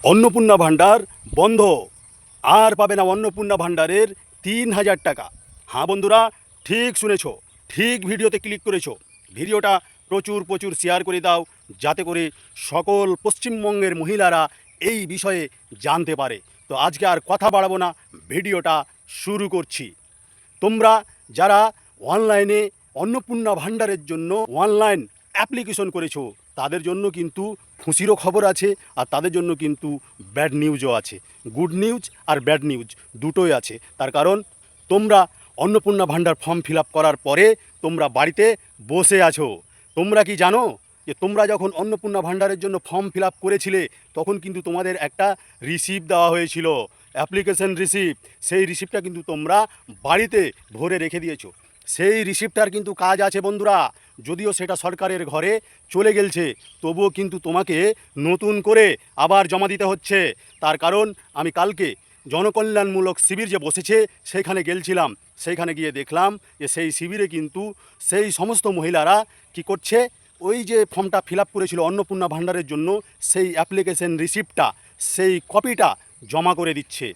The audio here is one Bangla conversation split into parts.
অন্নপূর্ণা ভাণ্ডার বন্ধ, আর পাবে না অন্নপূর্ণা ভাণ্ডারের ৩,০০০ টাকা। হ্যাঁ বন্ধুরা, ঠিক শুনেছ, ঠিক ভিডিওতে ক্লিক করেছো। ভিডিওটা প্রচুর প্রচুর শেয়ার করে দাও, যাতে করে সকল পশ্চিমবঙ্গের মহিলারা এই বিষয়ে জানতে পারে। তো আজকে আর কথা বাড়াবো না, ভিডিওটা শুরু করছি। তোমরা যারা অনলাইনে অন্নপূর্ণা ভাণ্ডারের জন্য অনলাইন অ্যাপ্লিকেশন করেছো, তাদের জন্য কিন্তু খুশিরও খবর আছে, আর তাদের জন্য কিন্তু ব্যাড নিউজও আছে। গুড নিউজ আর ব্যাড নিউজ দুটোই আছে। তার কারণ তোমরা অন্নপূর্ণা ভাণ্ডার ফর্ম ফিল আপ করার পরে তোমরা বাড়িতে বসে আছো। তোমরা কি জানো যে তোমরা যখন অন্নপূর্ণা ভাণ্ডারের জন্য ফর্ম ফিল আপ করেছিলে, তখন কিন্তু তোমাদের একটা রিসিপ্ট দেওয়া হয়েছিল, অ্যাপ্লিকেশন রিসিপ্ট। সেই রিসিপ্টটা কিন্তু তোমরা বাড়িতে ভরে রেখে দিয়েছো। সেই রিসিপ্টটার কিন্তু কাজ আছে বন্ধুরা, যদিও সেটা সরকারের ঘরে চলে গেছে, তবুও কিন্তু তোমাকে নতুন করে আবার জমা দিতে হচ্ছে। তার কারণ আমি কালকে জনকল্যাণমূলক শিবির যে বসেছে সেখানে গেছিলাম, সেইখানে গিয়ে দেখলাম যে সেই শিবিরে কিন্তু সেই সমস্ত মহিলারা কি করছে, ওই যে ফর্মটা ফিল আপ করেছিল অন্নপূর্ণা ভাণ্ডারের জন্য, সেই অ্যাপ্লিকেশন রিসিপ্টটা, সেই কপিটা জমা করে দিচ্ছে।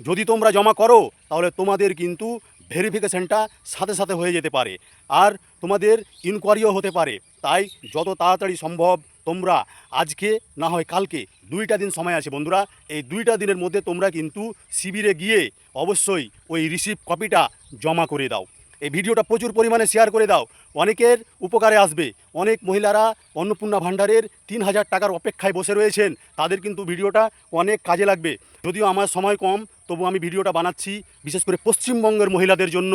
যদি তোমরা জমা করো তাহলে তোমাদের কিন্তু ভেরিফিকেশানটা সাথে সাথে হয়ে যেতে পারে, আর তোমাদের ইনকোয়ারিও হতে পারে। তাই যত তাড়াতাড়ি সম্ভব তোমরা আজকে না হয় কালকে, 2টা দিন সময় আছে বন্ধুরা, এই 2টা দিনের মধ্যে তোমরা কিন্তু শিবিরে গিয়ে অবশ্যই ওই রিসিপ্ট কপিটা জমা করে দাও। এই ভিডিওটা প্রচুর পরিমাণে শেয়ার করে দাও, অনেকের উপকারে আসবে। অনেক মহিলারা অন্নপূর্ণা ভাণ্ডারের 3,000 টাকার অপেক্ষায় বসে রয়েছেন, তাদের কিন্তু ভিডিওটা অনেক কাজে লাগবে। যদিও আমার সময় কম, তবু আমি ভিডিওটা বানাচ্ছি বিশেষ করে পশ্চিমবঙ্গের মহিলাদের জন্য,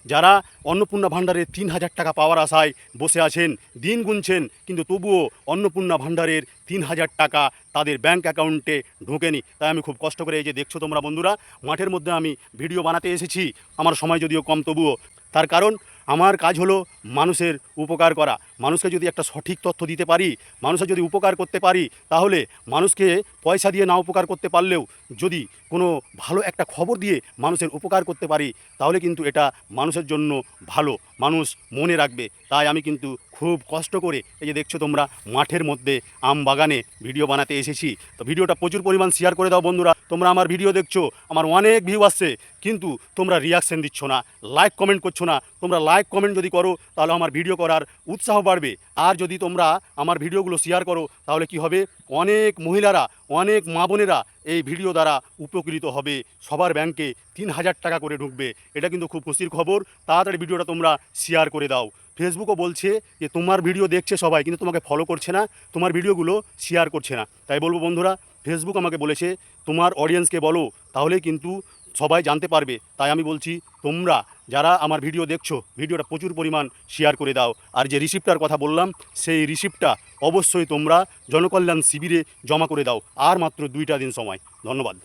যারা অন্নপূর্ণা ভাণ্ডারের 3,000 টাকা পাওয়ার আশায় বসে আছেন, দিন গুনছেন, কিন্তু তবুও অন্নপূর্ণা ভাণ্ডারের 3,000 টাকা তাদের ব্যাংক অ্যাকাউন্টে ঢোকেনি। তাই আমি খুব কষ্ট করে, এই যে দেখছো তোমরা বন্ধুরা, মাঠের মধ্যে আমি ভিডিও বানাতে এসেছি। আমার সময় যদিও কম, তবুও তার কারণ আমার কাজ হলো মানুষের উপকার করা। মানুষকে যদি একটা সঠিক তথ্য দিতে পারি, মানুষের যদি উপকার করতে পারি, তাহলে মানুষকে পয়সা দিয়ে না উপকার করতে পারলেও যদি কোনো ভালো একটা খবর দিয়ে মানুষের উপকার করতে পারি, তাহলে কিন্তু এটা মানুষের জন্য ভালো, মানুষ মনে রাখবে। তাই আমি কিন্তু খুব কষ্ট করে, এই যে দেখছো তোমরা, মাঠের মধ্যে আম বাগানে ভিডিও বানাতে এসেছি। তো ভিডিওটা প্রচুর পরিমাণ শেয়ার করে দাও বন্ধুরা। তোমরা আমার ভিডিও দেখছো, আমার অনেক ভিউ আসছে, কিন্তু তোমরা রিয়াকশান দিচ্ছ না, লাইক কমেন্ট করছো না। তোমরা লাইক কমেন্ট যদি করো তাহলে আমার ভিডিও করার উৎসাহ বাড়বে। আর যদি তোমরা আমার ভিডিওগুলো শেয়ার করো, তাহলে কি হবে, অনেক মহিলারা, অনেক মা বোনেরা এই ভিডিও দ্বারা উপকৃত হবে। সবার ব্যাংকে 3,000 টাকা করে ঢুকবে। এটা কিন্তু খুব খুশির খবর। তাড়াতাড়ি ভিডিওটা তোমরা শেয়ার করে দাও। ফেসবুকও বলছে যে তোমার ভিডিও দেখছে সবাই, কিন্তু তোমাকে ফলো করছে না, তোমার ভিডিওগুলো শেয়ার করছে না। তাই বলবো বন্ধুরা, ফেসবুক আমাকে বলেছে তোমার অডিয়েন্সকে বলো, তাহলেই কিন্তু সবাই জানতে পারবে। তাই আমি বলছি, তোমরা যারা আমার ভিডিও দেখছো, ভিডিওটা প্রচুর পরিমাণ শেয়ার করে দাও। আর যে রিসিপ্টটার কথা বললাম, সেই রিসিপ্টটা অবশ্যই তোমরা জনকল্যাণ শিবিরে জমা করে দাও। আর মাত্র 2টা দিন সময়। ধন্যবাদ।